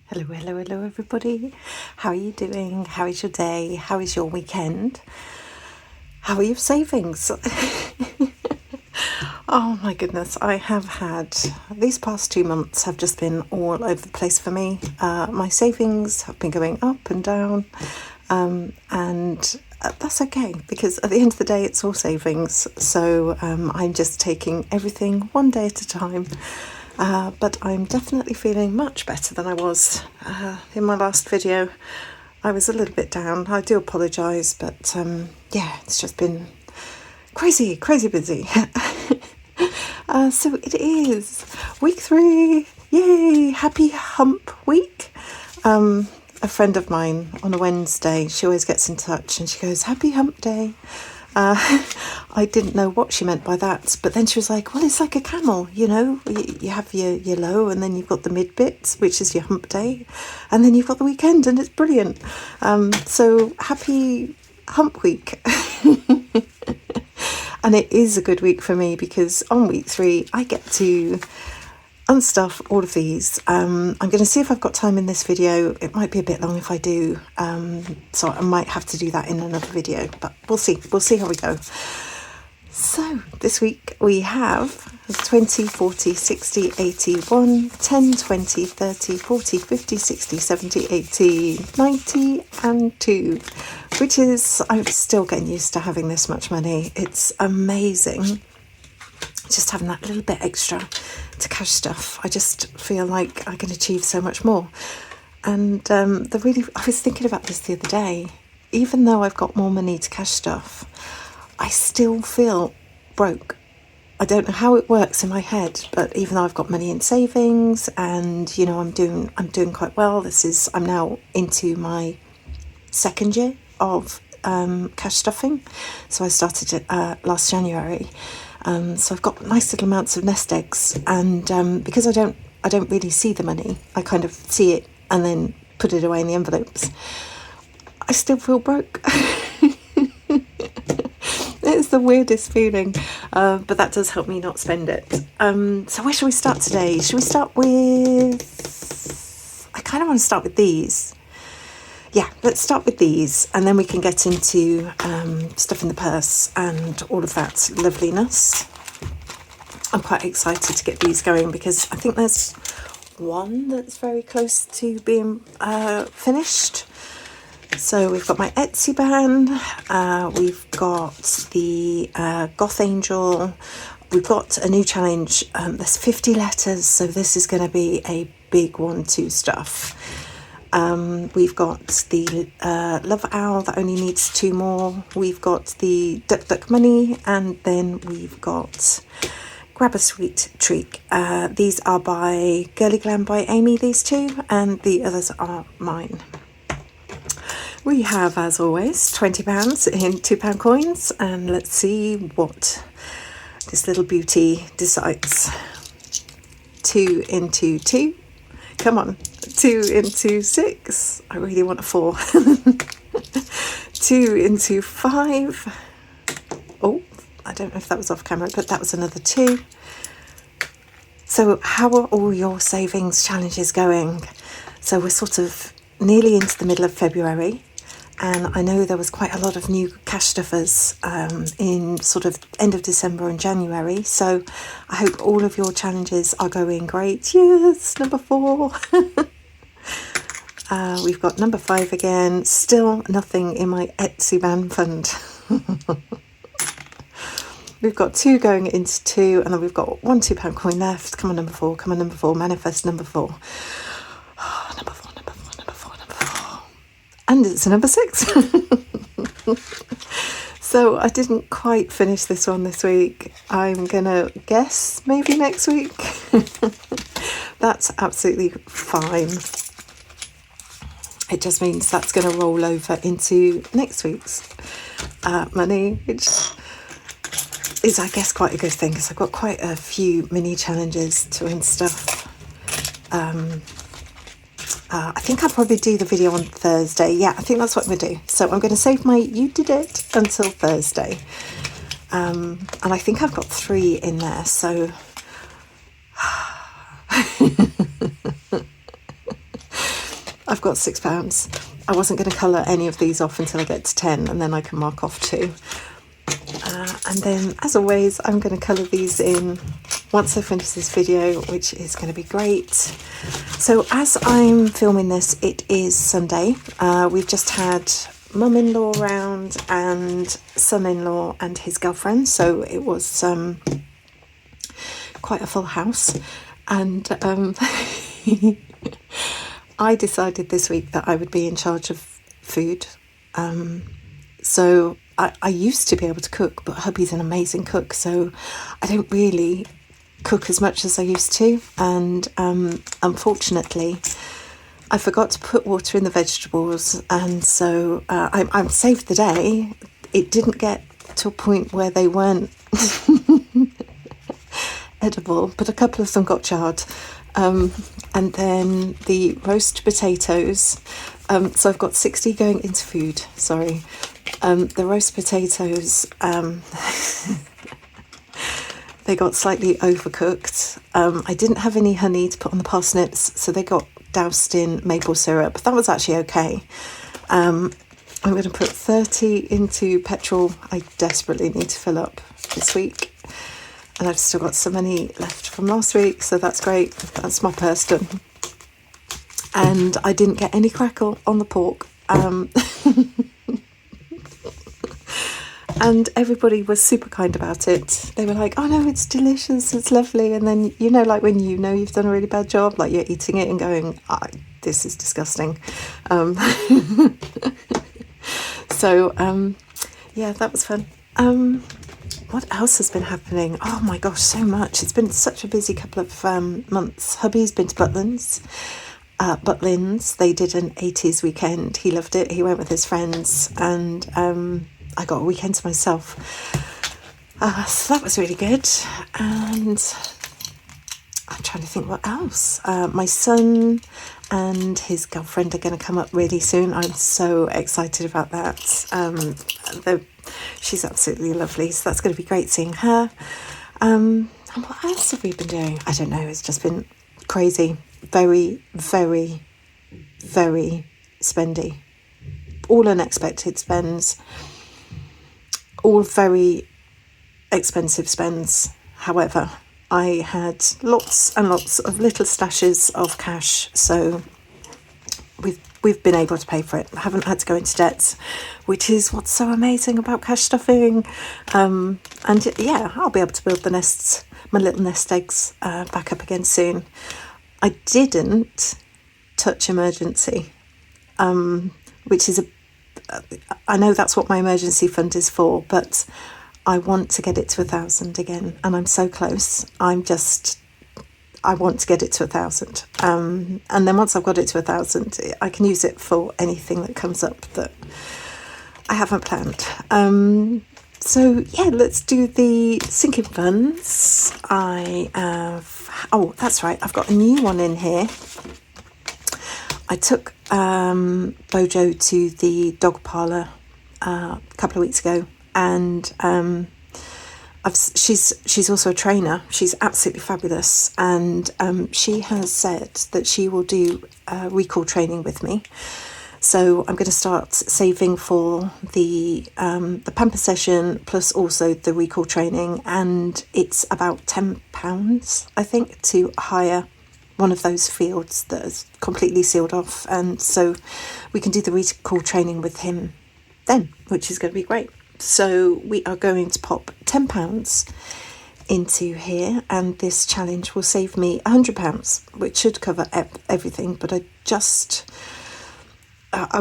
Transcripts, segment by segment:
Hello, hello, hello, everybody. How are you doing? How is your day? How is your weekend? How are your savings? Oh my goodness, I have had, these past 2 months have just been all over the place for me. My savings have been going up and down, and that's okay, because at the end of the day it's all savings. So I'm just taking everything one day at a time. But I'm definitely feeling much better than I was in my last video. I was a little bit down. I do apologise, but yeah, it's just been crazy busy. So it is week 3. Yay! Happy hump week. A friend of mine on a Wednesday, she always gets in touch and she goes, "Happy hump day." I didn't know what she meant by that, but then she was like, well, it's like a camel, you know, you have your low, and then you've got the mid bits, which is your hump day, and then you've got the weekend, and it's brilliant. So happy hump week. And it is a good week for me, because on week 3 I get to unstuff all of these. I'm going to see if I've got time in this video. It might be a bit long if I do, so I might have to do that in another video, but we'll see how we go. So this week we have 20, 40, 60, 80, 1, 10, 20, 30, 40, 50, 60, 70, 80, 90 and 2, which is, I'm still getting used to having this much money. It's amazing just having that little bit extra to cash stuff. I just feel like I can achieve so much more. And I was thinking about this the other day. Even though I've got more money to cash stuff, I still feel broke. I don't know how it works in my head, but even though I've got money in savings and, you know, I'm doing quite well. I'm now into my second year of cash stuffing. So I started it last January. So I've got nice little amounts of nest eggs, and because I don't really see the money, I kind of see it and then put it away in the envelopes. I still feel broke. It's the weirdest feeling, but that does help me not spend it. So where should we start today? Should we start with, I kind of want to start with these. Yeah, let's start with these, and then we can get into stuff in the purse and all of that loveliness. I'm quite excited to get these going, because I think there's one that's very close to being finished. So we've got my Etsy band, we've got the Goth Angel, we've got a new challenge, there's 50 letters, so this is going to be a big 1-2 stuff. We've got the Love Owl that only needs 2 more. We've got the Duck Duck Money, and then we've got Grab a Sweet Treat. These are by Girly Glam by Amy, these 2, and the others are mine. We have, as always, £20 in £2 coins, and let's see what this little beauty decides. 2 into 2. Come on. 2 into 6. I really want a 4. 2 into 5. Oh, I don't know if that was off camera, but that was another 2. So how are all your savings challenges going? So we're sort of nearly into the middle of February, and I know there was quite a lot of new cash stuffers in sort of end of December and January. So I hope all of your challenges are going great. Yes, number 4. We've got number 5 again. Still nothing in my Etsy band fund. We've got 2 going into 2, and then we've got 1 £2 coin left. Come on, number 4. Come on, number 4. Manifest number 4. Oh, number 4, number 4, number 4, number 4. And it's number 6. So I didn't quite finish this one this week. I'm going to guess maybe next week. That's absolutely fine. It just means that's going to roll over into next week's money, which is, I guess, quite a good thing, because I've got quite a few mini challenges to win stuff. I think I'll probably do the video on Thursday. Yeah, I think that's what I'm going to do. So I'm going to save my "you did it" until Thursday. And I think I've got 3 in there, so I've got £6. I wasn't going to colour any of these off until I get to 10, and then I can mark off 2. And then, as always, I'm going to colour these in once I finish this video, which is going to be great. So as I'm filming this, it is Sunday. We've just had mum-in-law round and son-in-law and his girlfriend, so it was quite a full house. And I decided this week that I would be in charge of food. So I used to be able to cook, but hubby's an amazing cook, so I don't really cook as much as I used to. And unfortunately, I forgot to put water in the vegetables, and so I saved the day. It didn't get to a point where they weren't edible, but a couple of them got charred. And then the roast potatoes, so I've got 60 going into food, sorry. The roast potatoes, they got slightly overcooked. I didn't have any honey to put on the parsnips, so they got doused in maple syrup. That was actually okay. I'm going to put 30 into petrol. I desperately need to fill up this week. And I've still got some money left from last week, so that's great. That's my purse done. And I didn't get any crackle on the pork. And everybody was super kind about it. They were like, oh no, it's delicious, it's lovely. And then, you know, like when you know you've done a really bad job, like you're eating it and going, this is disgusting. So, yeah, that was fun. What else has been happening? Oh my gosh, so much. It's been such a busy couple of months. Hubby's been to Butlins. They did an 80s weekend. He loved it. He went with his friends, and I got a weekend to myself. So that was really good. And I'm trying to think what else. My son and his girlfriend are going to come up really soon. I'm so excited about that. She's absolutely lovely, so that's going to be great seeing her. And what else have we been doing? I don't know. It's just been crazy. Very, very, very spendy. All unexpected spends. All very expensive spends. However, I had lots and lots of little stashes of cash, so we've been able to pay for it. I haven't had to go into debt, which is what's so amazing about cash stuffing. And yeah, I'll be able to build my little nest eggs back up again soon. I didn't touch emergency, which is I know that's what my emergency fund is for, but I want to get it to 1,000 again, and I'm so close. I want to get it to 1,000. And then once I've got it to 1,000, I can use it for anything that comes up that I haven't planned. So yeah, let's do the sinking funds. Oh, that's right. I've got a new one in here. I took Bojo to the dog parlour a couple of weeks ago, and she's also a trainer. She's absolutely fabulous, and she has said that she will do recall training with me. So I'm going to start saving for the pamper session, plus also the recall training, and it's about £10, I think, to hire one of those fields that is completely sealed off, and so we can do the recall training with him then, which is going to be great. So we are going to pop £10 into here, and this challenge will save me £100, which should cover everything, but I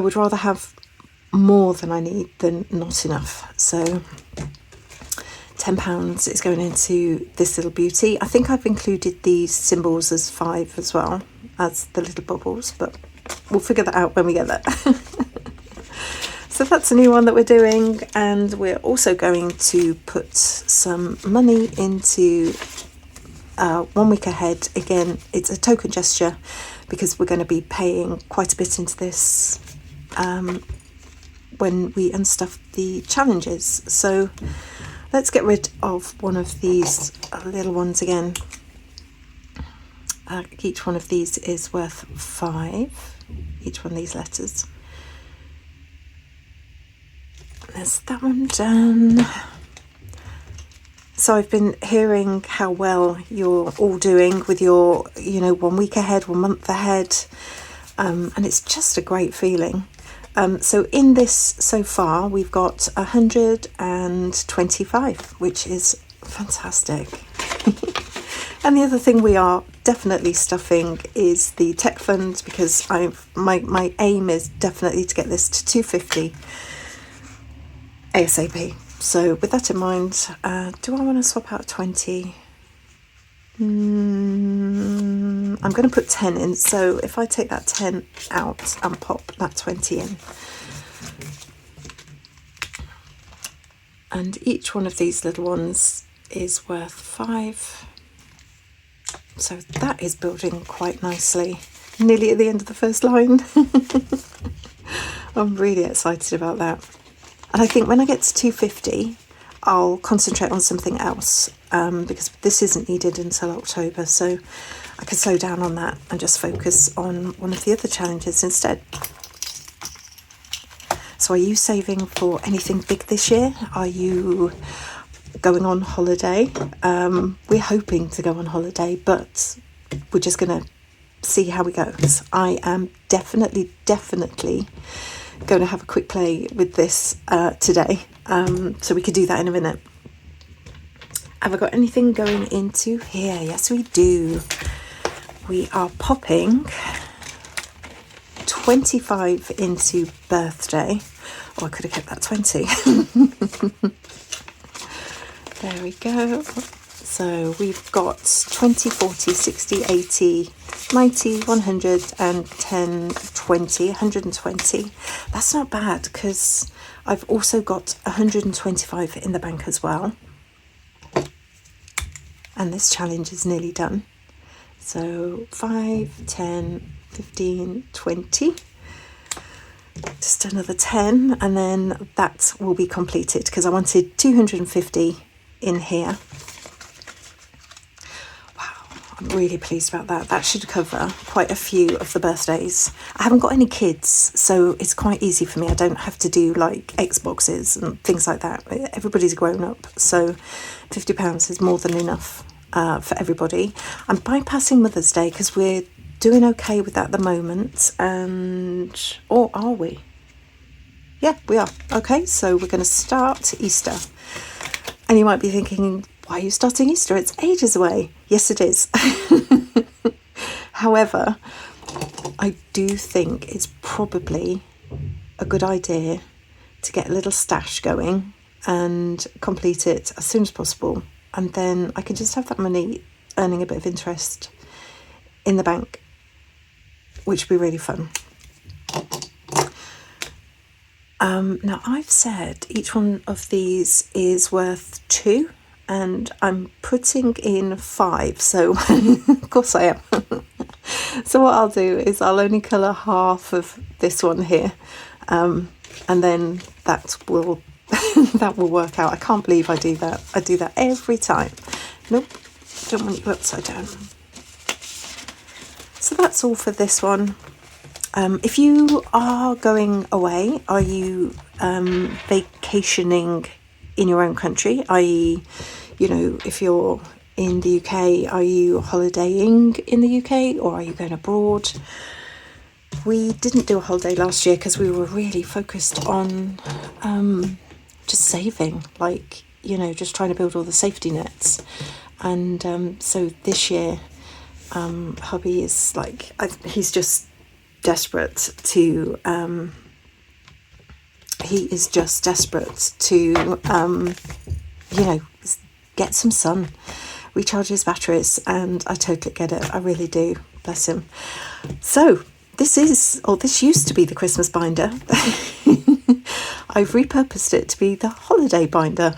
would rather have more than I need than not enough. So £10 is going into this little beauty. I think I've included these symbols as 5 as well as the little bubbles, but we'll figure that out when we get there. So that's a new one that we're doing, and we're also going to put some money into 1 week ahead. Again, it's a token gesture because we're going to be paying quite a bit into this when we unstuff the challenges. So let's get rid of one of these little ones again. Each one of these is worth 5, each one of these letters. There's that one done. So I've been hearing how well you're all doing with your, 1 week ahead, 1 month ahead. And it's just a great feeling. So in this so far, we've got 125, which is fantastic. And the other thing we are definitely stuffing is the tech fund, because my aim is definitely to get this to 250 ASAP. So with that in mind, do I want to swap out 20? I'm going to put 10 in. So if I take that 10 out and pop that 20 in. And each one of these little ones is worth 5. So that is building quite nicely. Nearly at the end of the first line. I'm really excited about that. And I think when I get to 250, I'll concentrate on something else, because this isn't needed until October. So I can slow down on that and just focus on one of the other challenges instead. So are you saving for anything big this year? Are you going on holiday? We're hoping to go on holiday, but we're just going to see how it goes. I am definitely going to have a quick play with this today, so we could do that in a minute. Have I got anything going into here? Yes, we do. We are popping 25 into birthday. Oh, I could have kept that 20. There we go. So we've got 20, 40, 60, 80, 90, 100, and 10, 20, 120. That's not bad, because I've also got 125 in the bank as well. And this challenge is nearly done. So 5, 10, 15, 20. Just another 10, and then that will be completed, because I wanted 250 in here. I'm really pleased about that. That should cover quite a few of the birthdays. I haven't got any kids, so it's quite easy for me. I don't have to do like Xboxes and things like that. Everybody's grown up, so £50 is more than enough for everybody. I'm bypassing Mother's Day because we're doing okay with that at the moment. Or are we? Yeah, we are. Okay, so we're going to start Easter. And you might be thinking, why are you starting Easter? It's ages away. Yes, it is. However, I do think it's probably a good idea to get a little stash going and complete it as soon as possible. And then I can just have that money earning a bit of interest in the bank, which would be really fun. Now, I've said each one of these is worth 2. And I'm putting in 5, so of course I am. So what I'll do is I'll only colour half of this one here, and then that will that will work out. I can't believe I do that. I do that every time. Nope, don't want you upside down. So that's all for this one. If you are going away, are you vacationing in your own country, i.e., if you're in the UK, are you holidaying in the UK, or are you going abroad? We didn't do a holiday last year because we were really focused on just saving, just trying to build all the safety nets. And so this year, hubby is he's just desperate to get some sun, recharge his batteries, and I totally get it. I really do. Bless him. So this used to be the Christmas binder. I've repurposed it to be the holiday binder.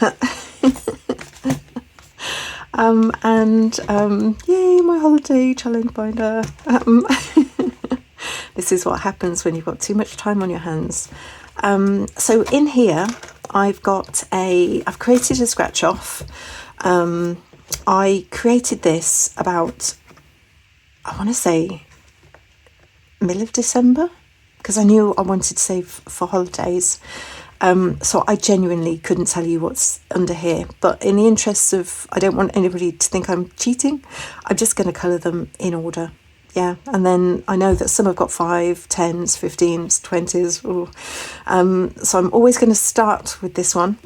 Yay, my holiday challenge binder. This is what happens when you've got too much time on your hands. So in here, I've created a scratch off. I created this about, I want to say middle of December, because I knew I wanted to save for holidays. So I genuinely couldn't tell you what's under here, but in the interests of, I don't want anybody to think I'm cheating, I'm just going to colour them in order. Yeah, and then I know that some have got 5, 10s, 15s, 20s. So I'm always going to start with this one.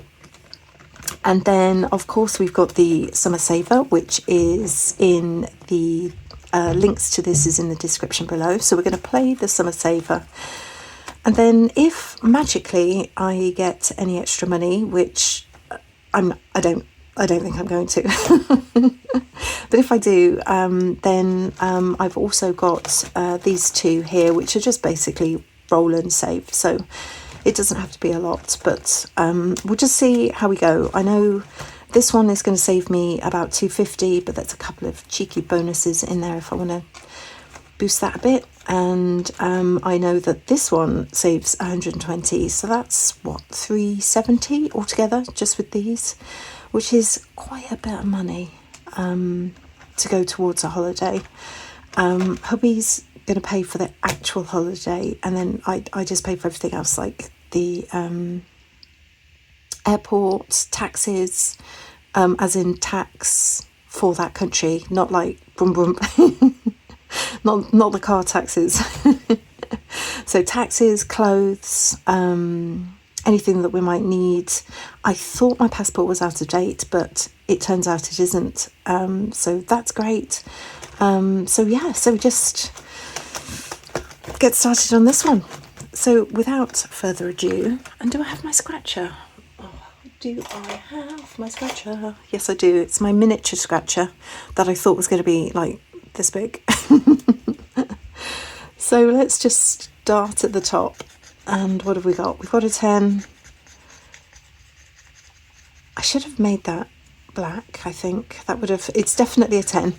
And then, of course, we've got the Summer Saver, which is in the links to this is in the description below. So we're going to play the Summer Saver. And then if magically I get any extra money, which I don't think I'm going to, but if I do, then I've also got these two here, which are just basically roll and save. So it doesn't have to be a lot, but we'll just see how we go. I know this one is going to save me about 250, but that's a couple of cheeky bonuses in there if I want to boost that a bit. And I know that this one saves 120, so that's what, 370 altogether just with these, which is quite a bit of money to go towards a holiday. Hubby's going to pay for the actual holiday, and then I just pay for everything else, like the airport taxes, as in tax for that country, not like brum brum. Not the car taxes. So taxes, clothes, anything that we might need. I thought my passport was out of date, but it turns out it isn't. So that's great. So yeah, so just get started on this one. So without further ado, and do I have my scratcher? Oh, do I have my scratcher? Yes, I do. It's my miniature scratcher that I thought was going to be like this big. So let's just start at the top. And what have we got? We've got a 10. I should have made that black, I think. That would have, it's definitely a 10.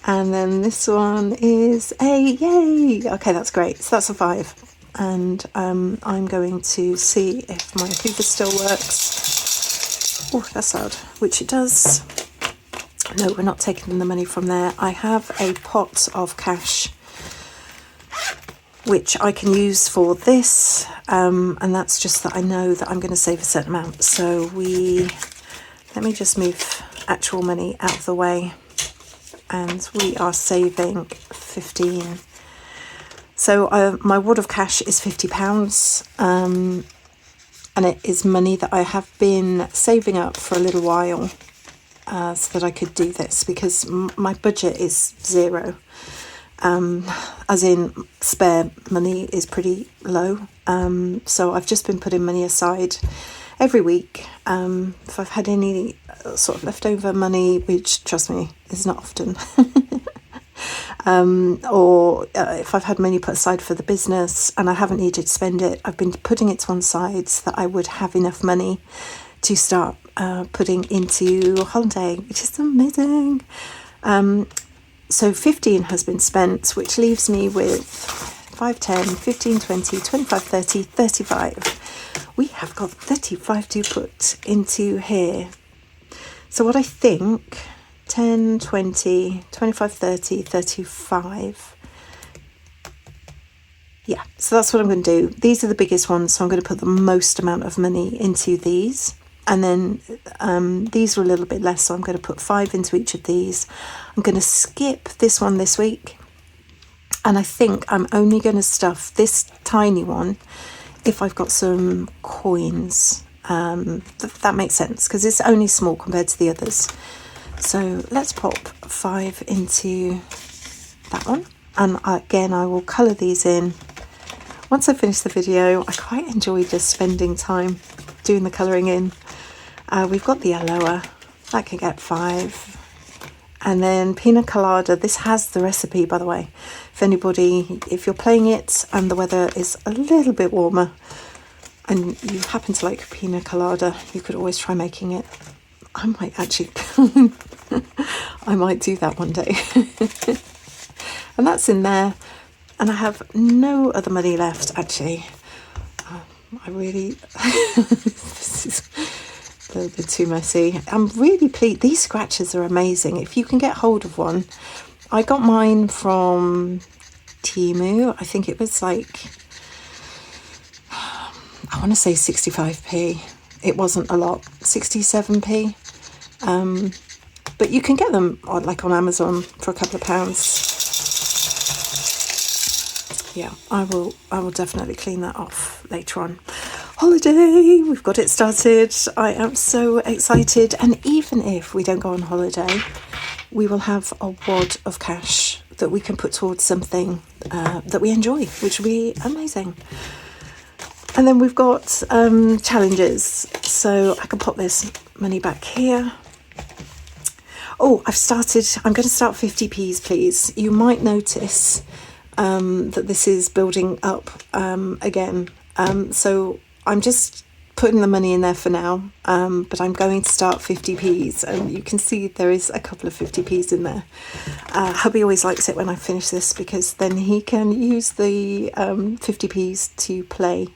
And then this one is a, yay! Okay, that's great. So that's a 5. And I'm going to see if my Hoover still works. Oh, that's loud, which it does. No, we're not taking the money from there. I have a pot of cash which I can use for this, and that's just that I know that I'm going to save a certain amount. So let me just move actual money out of the way, and we are saving 15. So my wad of cash is £50, and it is money that I have been saving up for a little while, so that I could do this, because my budget is 0. As in spare money is pretty low. So I've just been putting money aside every week. If I've had any sort of leftover money, which trust me is not often, or if I've had money put aside for the business and I haven't needed to spend it, I've been putting it to one side so that I would have enough money to start putting into holiday, which is amazing. So 15 has been spent, which leaves me with 5, 10, 15, 20, 25, 30, 35. We have got 35 to put into here. So what I think, 10, 20, 25, 30, 35. Yeah, so that's what I'm going to do. These are the biggest ones, so I'm going to put the most amount of money into these. And then these are a little bit less, so I'm going to put 5 into each of these. I'm going to skip this one this week. And I think I'm only going to stuff this tiny one if I've got some coins. That makes sense, because it's only small compared to the others. So let's pop 5 into that one. And again, I will colour these in. Once I finish the video, I quite enjoy just spending time doing the colouring in. We've got the yellower, that can get 5. And then pina colada, this has the recipe, by the way. If you're playing it and the weather is a little bit warmer and you happen to like pina colada, you could always try making it. I might actually, I might do that one day. And that's in there. And I have no other money left, actually. I really, this is a little bit too messy. I'm really pleased. These scratchers are amazing. If you can get hold of one, I got mine from Temu. I think it was like, I want to say 65p. It wasn't a lot, 67p. But you can get them like on Amazon for a couple of pounds. Yeah, I will definitely clean that off later on. Holiday, we've got it started. I am so excited. And even if we don't go on holiday, we will have a wad of cash that we can put towards something that we enjoy, which will be amazing. And then we've got challenges. So I can pop this money back here. Oh, I'm going to start 50p's, please. You might notice that this is building up again. So I'm just putting the money in there for now, but I'm going to start 50p's, and you can see there is a couple of 50p's in there. Hubby always likes it when I finish this, because then he can use the 50p's to play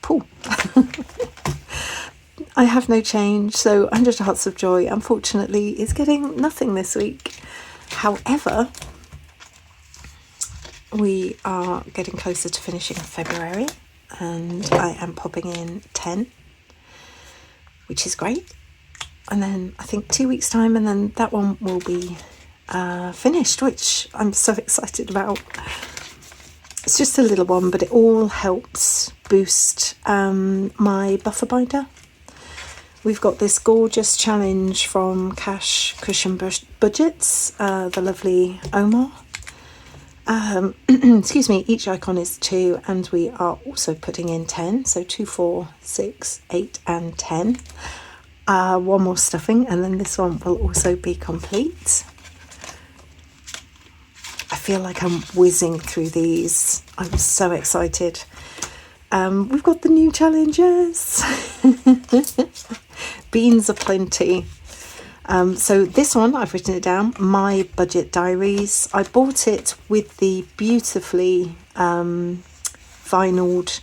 pool. I have no change, so 100 Hearts of Joy, unfortunately, is getting nothing this week. However, we are getting closer to finishing February, and I am popping in 10, which is great. And then I think 2 weeks' time, and then that one will be finished, which I'm so excited about. It's just a little one, but it all helps boost my buffer binder. We've got this gorgeous challenge from Cash Cushion Budgets, the lovely Omar. Excuse me, each icon is 2, and we are also putting in 10. So 2, 4, 6, 8 and 10. One more stuffing, and then this one will also be complete. I feel like I'm whizzing through these. I'm so excited. We've got the new challenges. Beans aplenty. So this one, I've written it down, My Budget Diaries. I bought it with the beautifully vinyled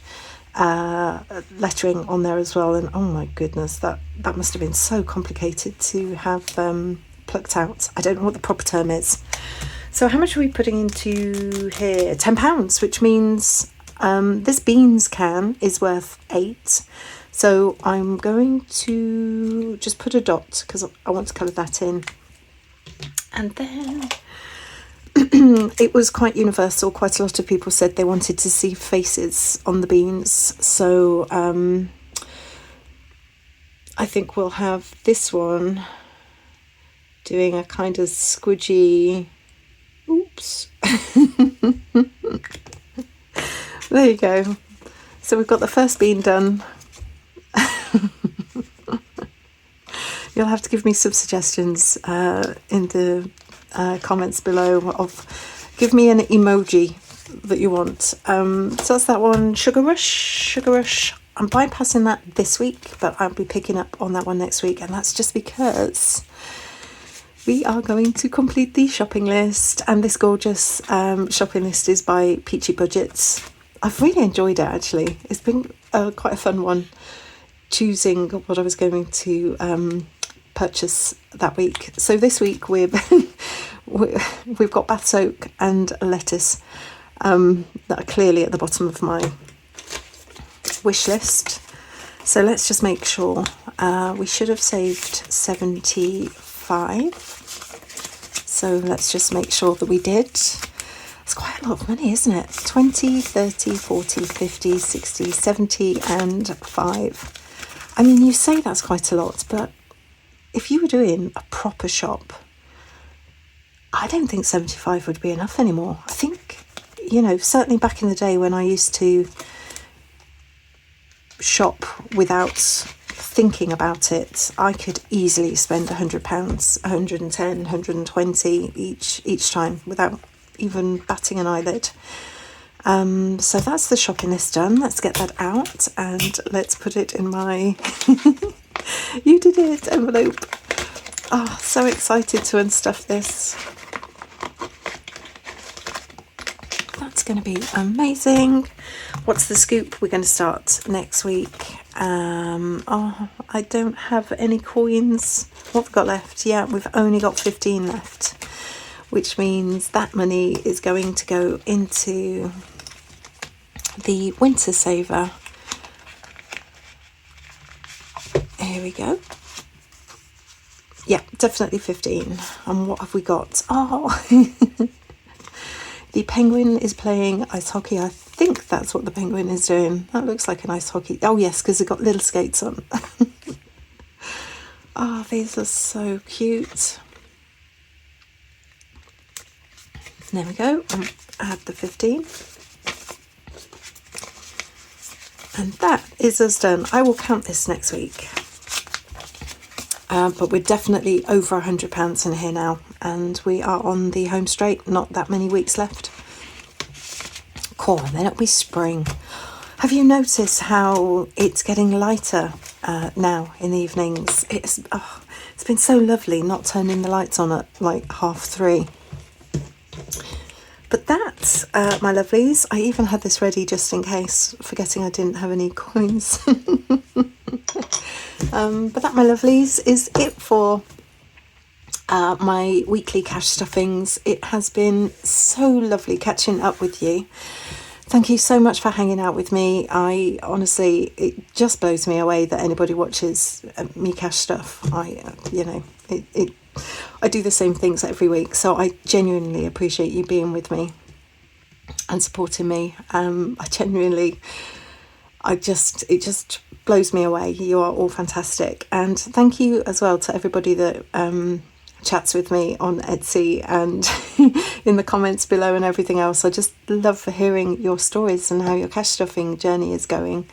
lettering on there as well. And oh my goodness, that must have been so complicated to have plucked out. I don't know what the proper term is. So how much are we putting into here? £10, which means this beans can is worth 8. So I'm going to just put a dot because I want to colour that in. And then it was quite universal. Quite a lot of people said they wanted to see faces on the beans. So I think we'll have this one doing a kind of squidgy... Oops. There you go. So we've got the first bean done. You'll have to give me some suggestions in the comments below of give me an emoji that you want. So that's that one. Sugar Rush. I'm bypassing that this week, but I'll be picking up on that one next week, and that's just because we are going to complete the shopping list, and this gorgeous shopping list is by Peachy Budgets. I've really enjoyed it, actually. It's been quite a fun one, choosing what I was going to purchase that week. So this week we've got bath soak and lettuce that are clearly at the bottom of my wish list. So let's just make sure. We should have saved 75. So let's just make sure that we did. It's quite a lot of money, isn't it? 20, 30, 40, 50, 60, 70 and 5. I mean, you say that's quite a lot, but if you were doing a proper shop, I don't think 75 would be enough anymore. I think, you know, certainly back in the day when I used to shop without thinking about it, I could easily spend £100, 110, 120 each time without even batting an eyelid. So that's the shopping list done. Let's get that out and let's put it in my you did it envelope. Oh, so excited to unstuff this. That's going to be amazing. What's the scoop? We're going to start next week. Oh, I don't have any coins. What have we got left? Yeah, we've only got 15 left. which means that money is going to go into the winter saver. Here we go. Yeah, definitely 15. And what have we got? Oh, the penguin is playing ice hockey. I think that's what the penguin is doing. That looks like an ice hockey. Oh yes, because it's got little skates on. Oh, these are so cute. There we go. Add the 15. And that is us done. I will count this next week. But we're definitely over £100 in here now, and we are on the home straight. Not that many weeks left. Cool, and then it'll be spring. Have you noticed how it's getting lighter now in the evenings? It's been so lovely not turning the lights on at like 3:30. But that, my lovelies, I even had this ready just in case, forgetting I didn't have any coins. But that, my lovelies, is it for my weekly cash stuffings. It has been so lovely catching up with you. Thank you so much for hanging out with me. I honestly, it just blows me away that anybody watches me cash stuff. I do the same things every week, so I genuinely appreciate you being with me and supporting me. It just blows me away. You are all fantastic, and thank you as well to everybody that chats with me on Etsy and in the comments below and everything else. I just love hearing your stories and how your cash stuffing journey is going.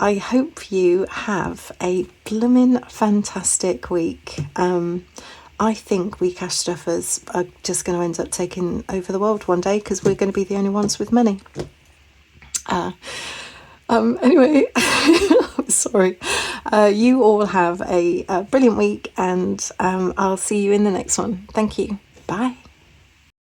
I hope you have a blooming fantastic week. I think we cash stuffers are just going to end up taking over the world one day, because we're going to be the only ones with money. Anyway, I'm sorry. You all have a brilliant week, and I'll see you in the next one. Thank you. Bye.